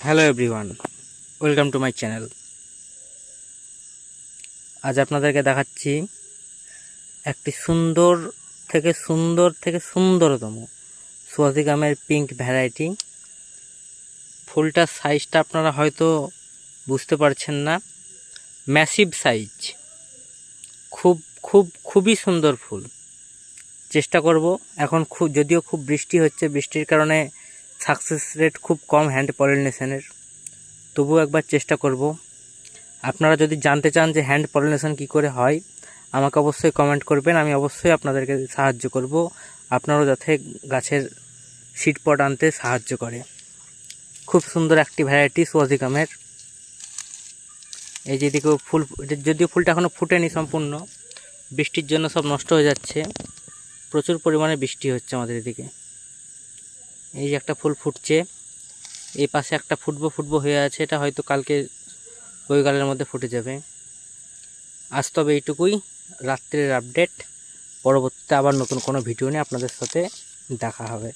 Hello everyone, welcome to my channel. আজ আপনাদেরকে দেখাচ্ছি একটি সুন্দর থেকে সুন্দরতম সোয়াজিগামের পিঙ্ক ভ্যারাইটি। ফুলটার সাইজটা আপনারা হয়তো বুঝতে পারছেন না, ম্যাসিভ সাইজ, খুবই সুন্দর ফুল। চেষ্টা করব, এখন যদিও খুব বৃষ্টি হচ্ছে, বৃষ্টির কারণে সাকসেস রেট খুব কম হ্যান্ড পলিনেশনের, তবুও একবার চেষ্টা করব। আপনারা যদি জানতে চান যে হ্যান্ড পলিনেশন কী করে হয়, আমাকে অবশ্যই কমেন্ট করবেন, আমি অবশ্যই আপনাদেরকে সাহায্য করব, আপনারাও যাতে গাছের সিড পট আনতে সাহায্য করে। খুব সুন্দর একটি ভ্যারাইটি সোয়াজিগামের। এই যেদিকেও ফুল, যদিও ফুলটা এখনও ফুটেনি সম্পূর্ণ, বৃষ্টির জন্য সব নষ্ট হয়ে যাচ্ছে, প্রচুর পরিমাণে বৃষ্টি হচ্ছে আমাদের এদিকে। এই যে একটা ফুল ফুটছে, এই পাশে একটা ফুটবো হয়ে আছে, এটা হয়তো কালকে বৈকালের মধ্যে ফুটে যাবে। আজ তবে এইটুকুই রাত্রের আপডেট। পরবর্তীতে আবার নতুন কোনো ভিডিও নিয়ে আপনাদের সাথে দেখা হবে।